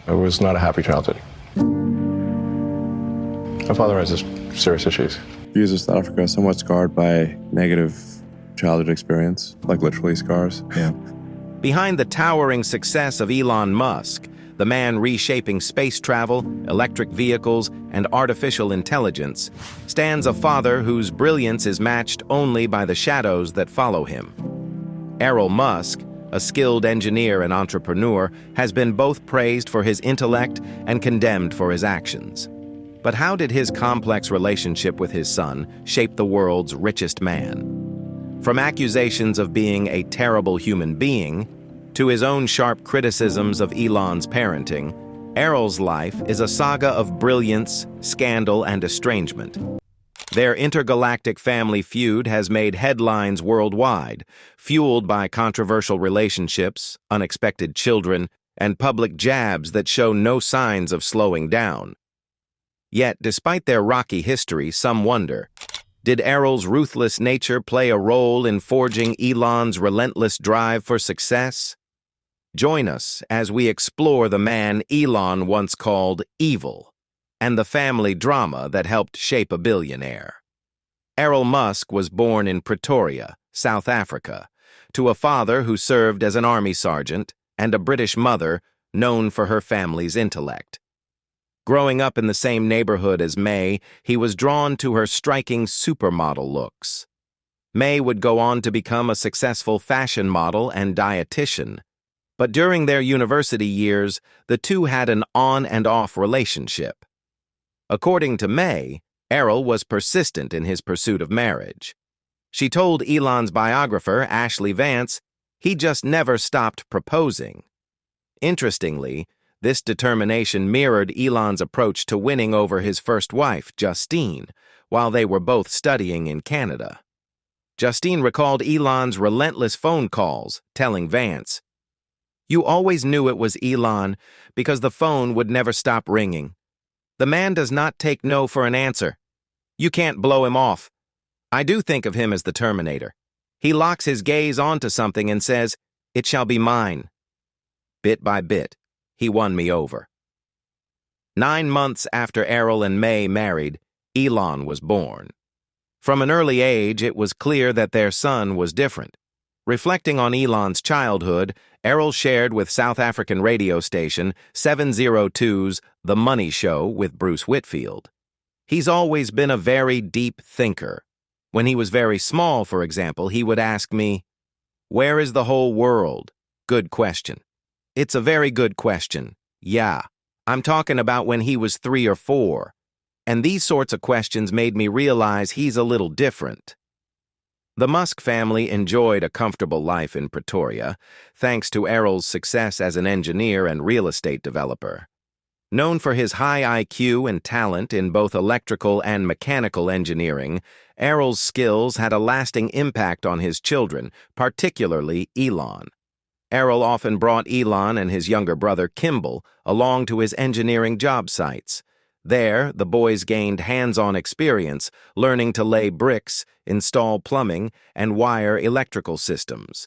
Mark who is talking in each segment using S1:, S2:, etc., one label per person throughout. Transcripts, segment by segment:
S1: It was not a happy childhood. My father has serious issues.
S2: He was in South Africa, somewhat scarred by negative childhood experience, like literally scars. Yeah.
S3: Behind the towering success of Elon Musk, the man reshaping space travel, electric vehicles, and artificial intelligence, stands a father whose brilliance is matched only by the shadows that follow him. Errol Musk, a skilled engineer and entrepreneur, has been both praised for his intellect and condemned for his actions. But how did his complex relationship with his son shape the world's richest man? From accusations of being a terrible human being to his own sharp criticisms of Elon's parenting, Errol's life is a saga of brilliance, scandal, and estrangement. Their intergalactic family feud has made headlines worldwide, fueled by controversial relationships, unexpected children, and public jabs that show no signs of slowing down. Yet, despite their rocky history, some wonder, did Errol's ruthless nature play a role in forging Elon's relentless drive for success? Join us as we explore the man Elon once called evil, and the family drama that helped shape a billionaire. Errol Musk was born in Pretoria, South Africa, to a father who served as an army sergeant and a British mother known for her family's intellect. Growing up in the same neighborhood as May, he was drawn to her striking supermodel looks. May would go on to become a successful fashion model and dietitian, but during their university years, the two had an on and off relationship. According to May, Errol was persistent in his pursuit of marriage. She told Elon's biographer, Ashley Vance, he just never stopped proposing. Interestingly, this determination mirrored Elon's approach to winning over his first wife, Justine, while they were both studying in Canada. Justine recalled Elon's relentless phone calls, telling Vance, "You always knew it was Elon because the phone would never stop ringing. The man does not take no for an answer. You can't blow him off. I do think of him as the Terminator. He locks his gaze onto something and says, 'It shall be mine.' Bit by bit, he won me over." 9 months after Errol and May married, Elon was born. From an early age, it was clear that their son was different. Reflecting on Elon's childhood, Errol shared with South African radio station 702's The Money Show with Bruce Whitfield. He's always been a very deep thinker. When he was very small, for example, he would ask me, "Where is the whole world? Good question." "It's a very good question." "Yeah, I'm talking about when he was 3 or 4. And these sorts of questions made me realize he's a little different. The Musk family enjoyed a comfortable life in Pretoria, thanks to Errol's success as an engineer and real estate developer. Known for his high IQ and talent in both electrical and mechanical engineering, Errol's skills had a lasting impact on his children, particularly Elon. Errol often brought Elon and his younger brother Kimball along to his engineering job sites. There, the boys gained hands-on experience, learning to lay bricks, install plumbing, and wire electrical systems.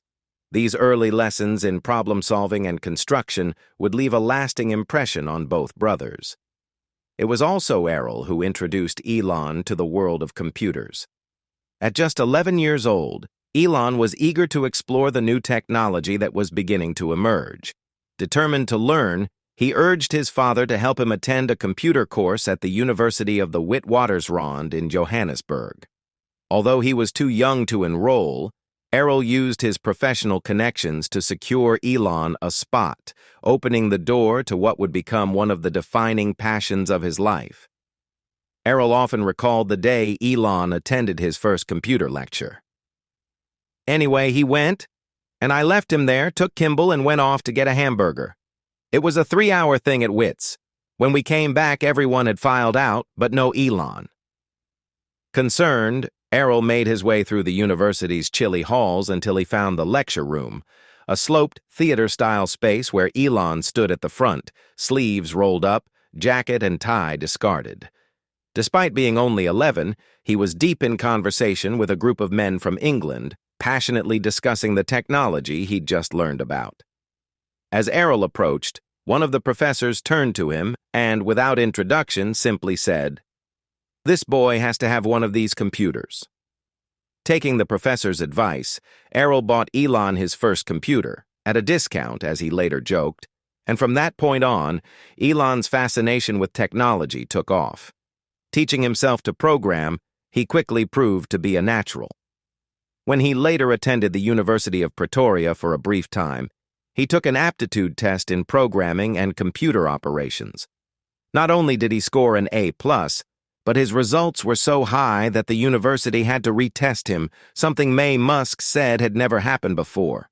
S3: These early lessons in problem-solving and construction would leave a lasting impression on both brothers. It was also Errol who introduced Elon to the world of computers. At just 11 years old, Elon was eager to explore the new technology that was beginning to emerge. Determined to learn, he urged his father to help him attend a computer course at the University of the Witwatersrand in Johannesburg. Although he was too young to enroll, Errol used his professional connections to secure Elon a spot, opening the door to what would become one of the defining passions of his life. Errol often recalled the day Elon attended his first computer lecture. "Anyway, he went, and I left him there, took Kimball, and went off to get a hamburger. It was a 3-hour thing at Wits. When we came back, everyone had filed out, but no Elon." Concerned, Errol made his way through the university's chilly halls until he found the lecture room, a sloped, theater-style space where Elon stood at the front, sleeves rolled up, jacket and tie discarded. Despite being only 11, he was deep in conversation with a group of men from England, passionately discussing the technology he'd just learned about. As Errol approached, One of the professors turned to him and, without introduction, simply said, "This boy has to have one of these computers." Taking the professor's advice, Errol bought Elon his first computer, at a discount, as he later joked, and from that point on, Elon's fascination with technology took off. Teaching himself to program, he quickly proved to be a natural. When he later attended the University of Pretoria for a brief time, he took an aptitude test in programming and computer operations. Not only did he score an A+, but his results were so high that the university had to retest him, something Musk said had never happened before.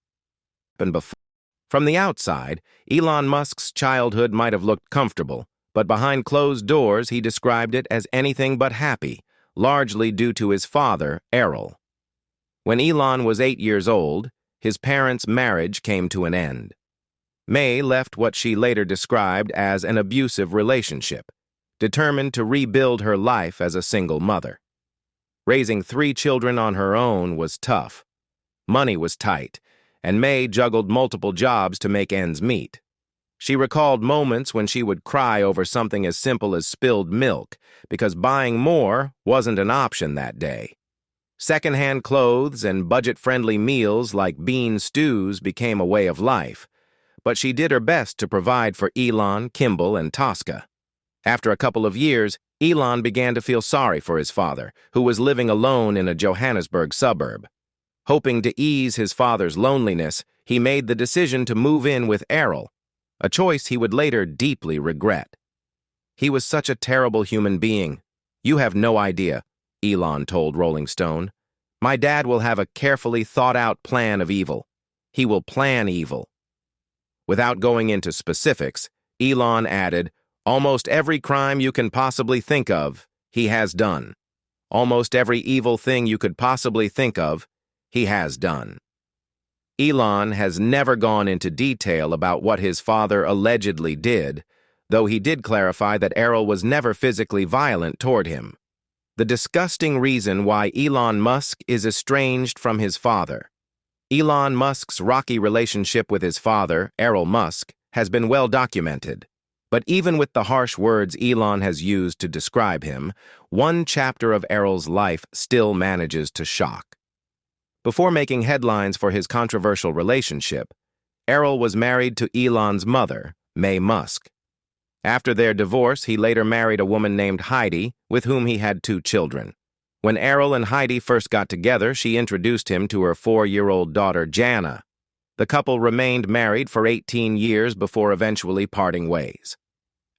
S3: From the outside, Elon Musk's childhood might have looked comfortable, but behind closed doors he described it as anything but happy, largely due to his father, Errol. When Elon was 8 years old, his parents' marriage came to an end. May left what she later described as an abusive relationship, determined to rebuild her life as a single mother. Raising 3 children on her own was tough. Money was tight, and May juggled multiple jobs to make ends meet. She recalled moments when she would cry over something as simple as spilled milk, because buying more wasn't an option that day. Secondhand clothes and budget-friendly meals like bean stews became a way of life, but she did her best to provide for Elon, Kimball, and Tosca. After a couple of years, Elon began to feel sorry for his father, who was living alone in a Johannesburg suburb. Hoping to ease his father's loneliness, he made the decision to move in with Errol, a choice he would later deeply regret. "He was such a terrible human being. You have no idea," Elon told Rolling Stone. "My dad will have a carefully thought-out plan of evil. He will plan evil." Without going into specifics, Elon added, "Almost every crime you can possibly think of, he has done. Almost every evil thing you could possibly think of, he has done." Elon has never gone into detail about what his father allegedly did, though he did clarify that Errol was never physically violent toward him. The disgusting reason why Elon Musk is estranged from his father. Elon Musk's rocky relationship with his father, Errol Musk, has been well documented. But even with the harsh words Elon has used to describe him, one chapter of Errol's life still manages to shock. Before making headlines for his controversial relationship, Errol was married to Elon's mother, May Musk. After their divorce, he later married a woman named Heidi, with whom he had 2 children. When Errol and Heidi first got together, she introduced him to her 4-year-old daughter, Jana. The couple remained married for 18 years before eventually parting ways.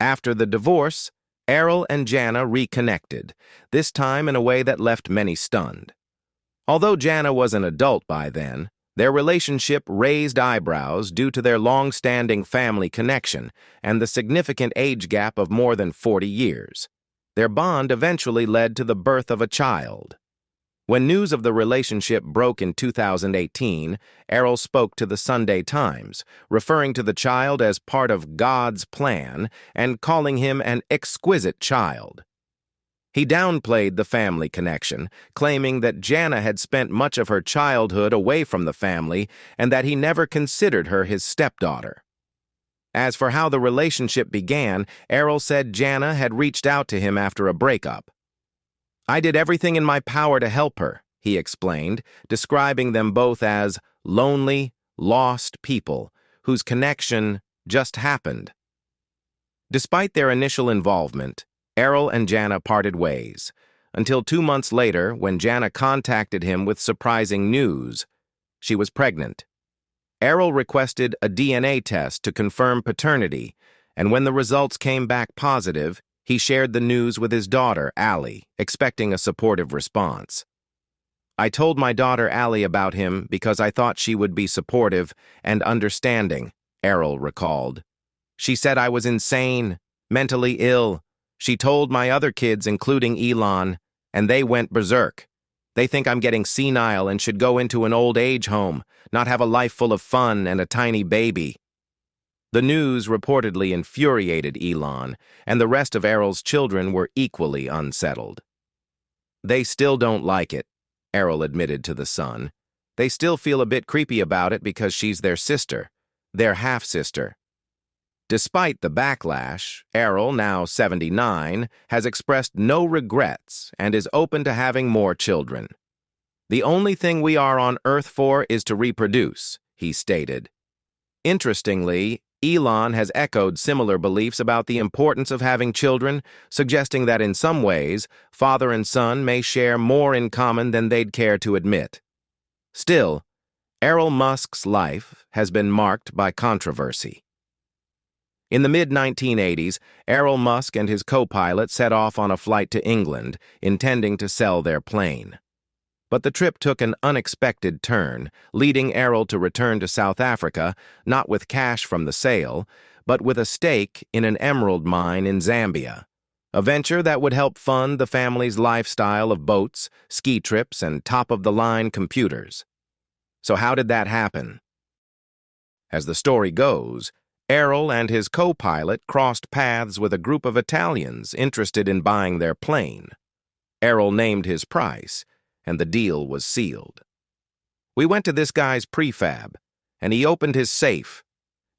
S3: After the divorce, Errol and Jana reconnected, this time in a way that left many stunned. Although Jana was an adult by then, their relationship raised eyebrows due to their long-standing family connection and the significant age gap of more than 40 years. Their bond eventually led to the birth of a child. When news of the relationship broke in 2018, Errol spoke to the Sunday Times, referring to the child as part of God's plan and calling him an exquisite child. He downplayed the family connection, claiming that Jana had spent much of her childhood away from the family and that he never considered her his stepdaughter. As for how the relationship began, Errol said Jana had reached out to him after a breakup. "I did everything in my power to help her," he explained, describing them both as lonely, lost people whose connection just happened. Despite their initial involvement, Errol and Jana parted ways, until 2 months later when Jana contacted him with surprising news. She was pregnant. Errol requested a DNA test to confirm paternity, and when the results came back positive, he shared the news with his daughter, Allie, expecting a supportive response. "I told my daughter Allie about him because I thought she would be supportive and understanding," Errol recalled. "She said I was insane, mentally ill. She told my other kids, including Elon, and they went berserk. They think I'm getting senile and should go into an old age home, not have a life full of fun and a tiny baby." The news reportedly infuriated Elon, and the rest of Errol's children were equally unsettled. "They still don't like it," Errol admitted to The Sun. "They still feel a bit creepy about it because she's their sister, their half-sister." Despite the backlash, Errol, now 79, has expressed no regrets and is open to having more children. "The only thing we are on Earth for is to reproduce," he stated. Interestingly, Elon has echoed similar beliefs about the importance of having children, suggesting that in some ways, father and son may share more in common than they'd care to admit. Still, Errol Musk's life has been marked by controversy. In the mid-1980s, Errol Musk and his co-pilot set off on a flight to England, intending to sell their plane. But the trip took an unexpected turn, leading Errol to return to South Africa, not with cash from the sale, but with a stake in an emerald mine in Zambia, a venture that would help fund the family's lifestyle of boats, ski trips, and top-of-the-line computers. So how did that happen? As the story goes, Errol and his co-pilot crossed paths with a group of Italians interested in buying their plane. Errol named his price, and the deal was sealed. "We went to this guy's prefab, and he opened his safe,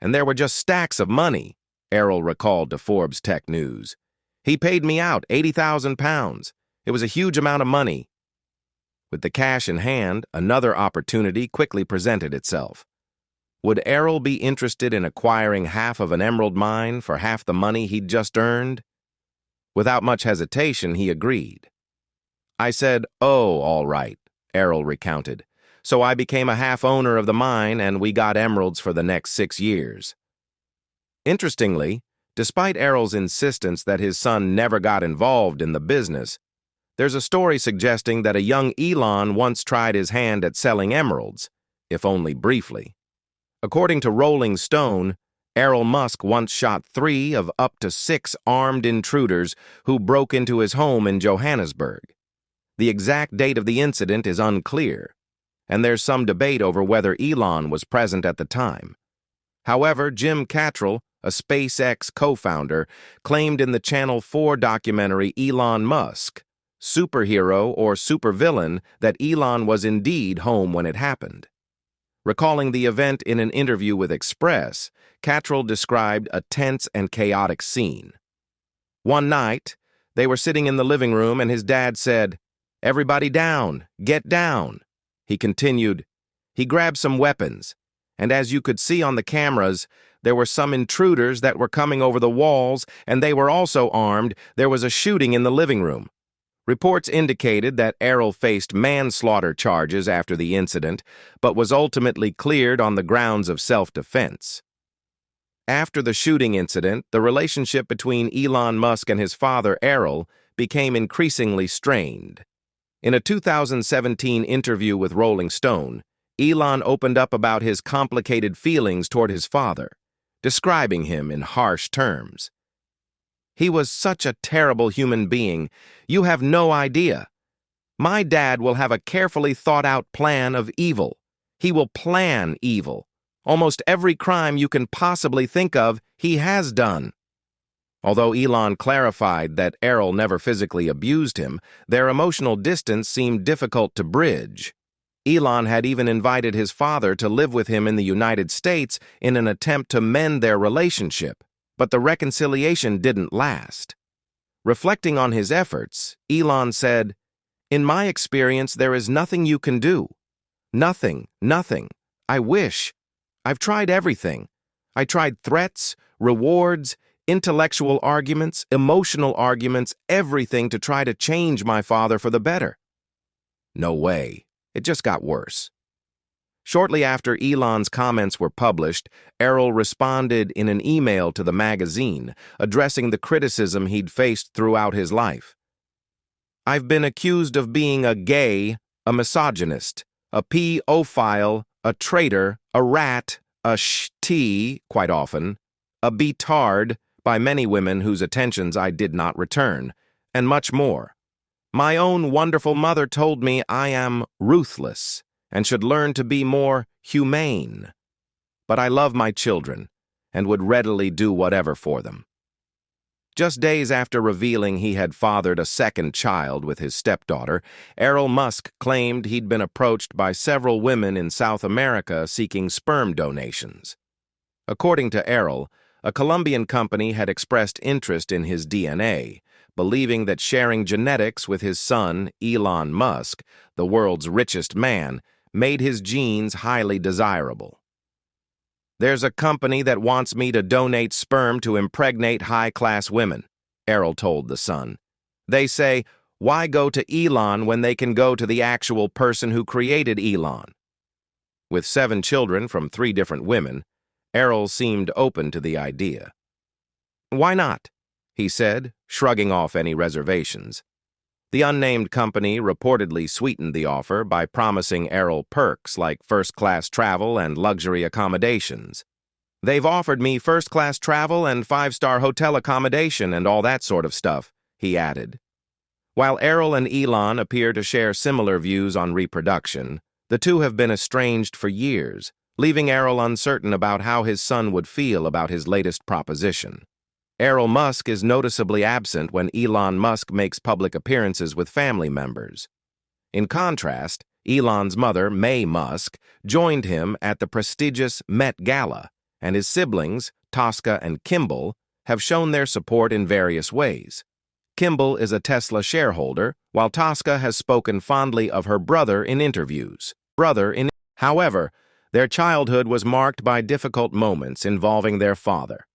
S3: and there were just stacks of money," Errol recalled to Forbes Tech News. "He paid me out £80,000. It was a huge amount of money." With the cash in hand, another opportunity quickly presented itself. Would Errol be interested in acquiring half of an emerald mine for half the money he'd just earned? Without much hesitation, he agreed. "I said, 'Oh, all right,'" Errol recounted. "So I became a half-owner of the mine, and we got emeralds for the next 6 years." Interestingly, despite Errol's insistence that his son never got involved in the business, there's a story suggesting that a young Elon once tried his hand at selling emeralds, if only briefly. According to Rolling Stone, Errol Musk once shot 3 of up to 6 armed intruders who broke into his home in Johannesburg. The exact date of the incident is unclear, and there's some debate over whether Elon was present at the time. However, Jim Cattrall, a SpaceX co-founder, claimed in the Channel 4 documentary Elon Musk, Superhero or Supervillain, that Elon was indeed home when it happened. Recalling the event in an interview with Express, Cattrall described a tense and chaotic scene. "One night, they were sitting in the living room and his dad said, 'Everybody down, get down.' He continued, 'He grabbed some weapons, and as you could see on the cameras, there were some intruders that were coming over the walls, and they were also armed. There was a shooting in the living room.' Reports indicated that Errol faced manslaughter charges after the incident, but was ultimately cleared on the grounds of self-defense. After the shooting incident, the relationship between Elon Musk and his father, Errol, became increasingly strained. In a 2017 interview with Rolling Stone, Elon opened up about his complicated feelings toward his father, describing him in harsh terms. "He was such a terrible human being. You have no idea. My dad will have a carefully thought-out plan of evil. He will plan evil. Almost every crime you can possibly think of, he has done." Although Elon clarified that Errol never physically abused him, their emotional distance seemed difficult to bridge. Elon had even invited his father to live with him in the United States in an attempt to mend their relationship, but the reconciliation didn't last. Reflecting on his efforts, Elon said, "In my experience, there is nothing you can do. Nothing. I wish. I've tried everything. I tried threats, rewards, intellectual arguments, emotional arguments, everything to try to change my father for the better." No way. It just got worse. Shortly after Elon's comments were published, Errol responded in an email to the magazine, addressing the criticism he'd faced throughout his life. "I've been accused of being a gay, a misogynist, a pedophile, a traitor, a rat, a sh-t, quite often, a beatard, by many women whose attentions I did not return, and much more. My own wonderful mother told me I am ruthless and should learn to be more humane. But I love my children and would readily do whatever for them." Just days after revealing he had fathered a second child with his stepdaughter, Errol Musk claimed he'd been approached by several women in South America seeking sperm donations. According to Errol, a Colombian company had expressed interest in his DNA, believing that sharing genetics with his son, Elon Musk, the world's richest man, made his genes highly desirable. "There's a company that wants me to donate sperm to impregnate high-class women," Errol told the Sun. "They say, why go to Elon when they can go to the actual person who created Elon?" With 7 children from 3 different women, Errol seemed open to the idea. "Why not?" he said, shrugging off any reservations. The unnamed company reportedly sweetened the offer by promising Errol perks like first-class travel and luxury accommodations. "They've offered me first-class travel and 5-star hotel accommodation and all that sort of stuff," he added. While Errol and Elon appear to share similar views on reproduction, the two have been estranged for years, leaving Errol uncertain about how his son would feel about his latest proposition. Errol Musk is noticeably absent when Elon Musk makes public appearances with family members. In contrast, Elon's mother, May Musk, joined him at the prestigious Met Gala, and his siblings, Tosca and Kimball, have shown their support in various ways. Kimball is a Tesla shareholder, while Tosca has spoken fondly of her brother in interviews. However, their childhood was marked by difficult moments involving their father.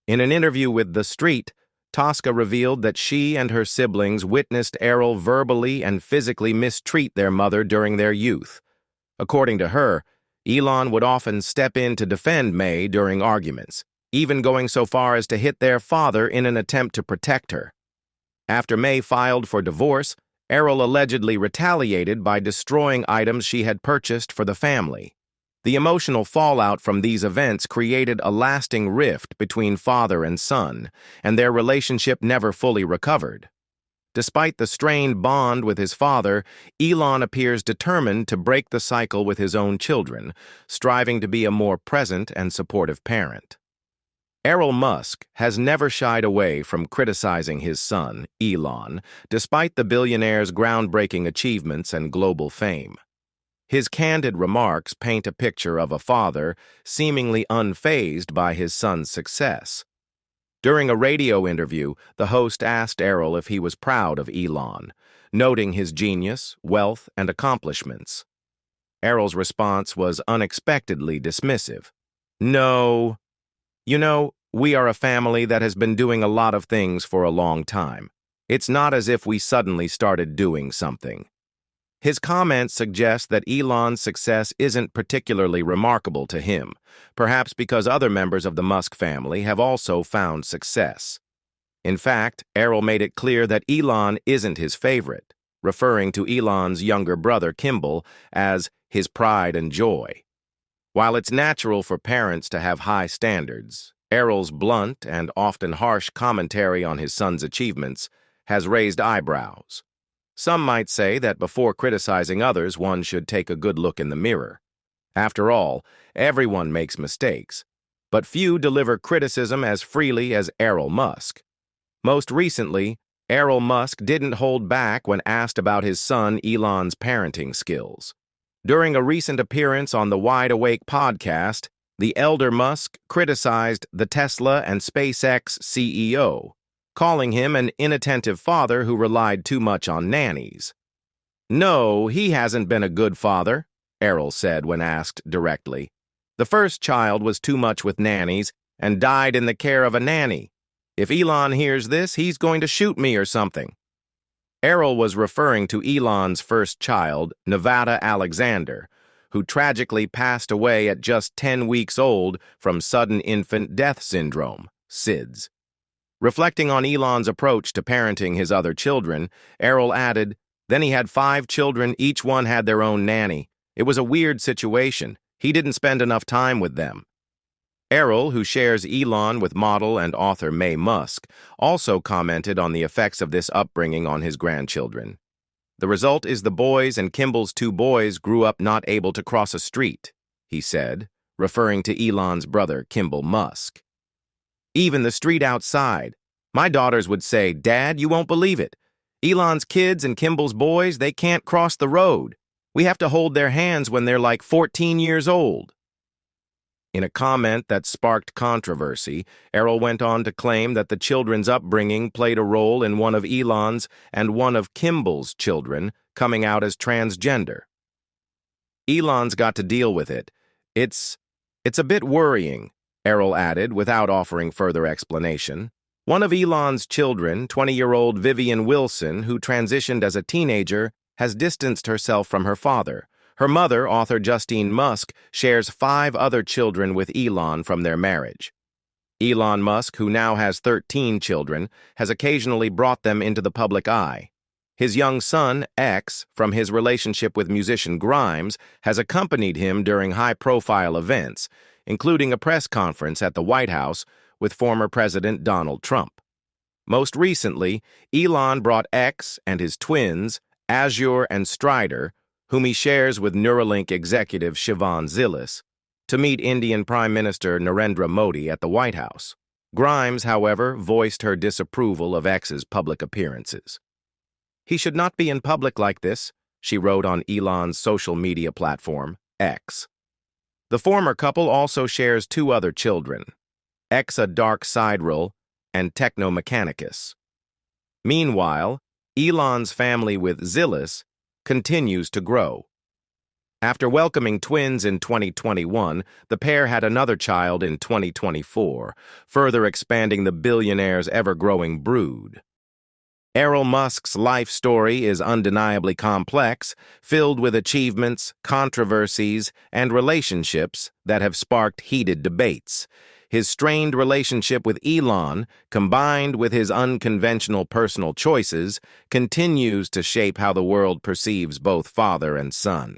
S3: In an interview with The Street, Tosca revealed that she and her siblings witnessed Errol verbally and physically mistreat their mother during their youth. According to her, Elon would often step in to defend May during arguments, even going so far as to hit their father in an attempt to protect her. After May filed for divorce, Errol allegedly retaliated by destroying items she had purchased for the family. The emotional fallout from these events created a lasting rift between father and son, and their relationship never fully recovered. Despite the strained bond with his father, Elon appears determined to break the cycle with his own children, striving to be a more present and supportive parent. Errol Musk has never shied away from criticizing his son, Elon, despite the billionaire's groundbreaking achievements and global fame. His candid remarks paint a picture of a father seemingly unfazed by his son's success. During a radio interview, the host asked Errol if he was proud of Elon, noting his genius, wealth, and accomplishments. Errol's response was unexpectedly dismissive. "No. You know, we are a family that has been doing a lot of things for a long time. It's not as if we suddenly started doing something." His comments suggest that Elon's success isn't particularly remarkable to him, perhaps because other members of the Musk family have also found success. In fact, Errol made it clear that Elon isn't his favorite, referring to Elon's younger brother Kimball as his pride and joy. While it's natural for parents to have high standards, Errol's blunt and often harsh commentary on his son's achievements has raised eyebrows. Some might say that before criticizing others, one should take a good look in the mirror. After all, everyone makes mistakes, but few deliver criticism as freely as Errol Musk. Most recently, Errol Musk didn't hold back when asked about his son Elon's parenting skills. During a recent appearance on the Wide Awake podcast, the elder Musk criticized the Tesla and SpaceX CEO, calling him an inattentive father who relied too much on nannies. "No, he hasn't been a good father," Errol said when asked directly. "The first child was too much with nannies and died in the care of a nanny. If Elon hears this, he's going to shoot me or something." Errol was referring to Elon's first child, Nevada Alexander, who tragically passed away at just 10 weeks old from sudden infant death syndrome, SIDS. Reflecting on Elon's approach to parenting his other children, Errol added, "Then he had 5 children, each one had their own nanny. It was a weird situation. He didn't spend enough time with them." Errol, who shares Elon with model and author May Musk, also commented on the effects of this upbringing on his grandchildren. "The result is the boys and Kimball's 2 boys grew up not able to cross a street," he said, referring to Elon's brother, Kimball Musk. "Even the street outside. My daughters would say, 'Dad, you won't believe it. Elon's kids and Kimball's boys, they can't cross the road. We have to hold their hands when they're like 14 years old.'" In a comment that sparked controversy, Errol went on to claim that the children's upbringing played a role in one of Elon's and one of Kimball's children coming out as transgender. Elon's got to deal with it. It's a bit worrying, Errol added without offering further explanation. One of Elon's children, 20-year-old Vivian Wilson, who transitioned as a teenager, has distanced herself from her father. Her mother, author Justine Musk, shares 5 other children with Elon from their marriage. Elon Musk, who now has 13 children, has occasionally brought them into the public eye. His young son, X, from his relationship with musician Grimes, has accompanied him during high-profile events, including a press conference at the White House with former President Donald Trump. Most recently, Elon brought X and his twins, Azure and Strider, whom he shares with Neuralink executive Sivan Zilis, to meet Indian Prime Minister Narendra Modi at the White House. Grimes, however, voiced her disapproval of X's public appearances. "He should not be in public like this," she wrote on Elon's social media platform, X. The former couple also shares 2 other children, Exa Dark Sidereal and Techno Mechanicus. Meanwhile, Elon's family with Zilis continues to grow. After welcoming twins in 2021, the pair had another child in 2024, further expanding the billionaire's ever-growing brood. Errol Musk's life story is undeniably complex, filled with achievements, controversies, and relationships that have sparked heated debates. His strained relationship with Elon, combined with his unconventional personal choices, continues to shape how the world perceives both father and son.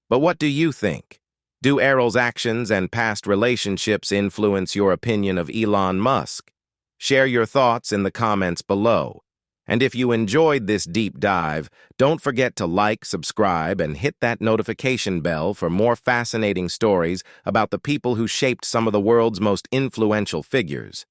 S3: But what do you think? Do Errol's actions and past relationships influence your opinion of Elon Musk? Share your thoughts in the comments below. And if you enjoyed this deep dive, don't forget to like, subscribe, and hit that notification bell for more fascinating stories about the people who shaped some of the world's most influential figures.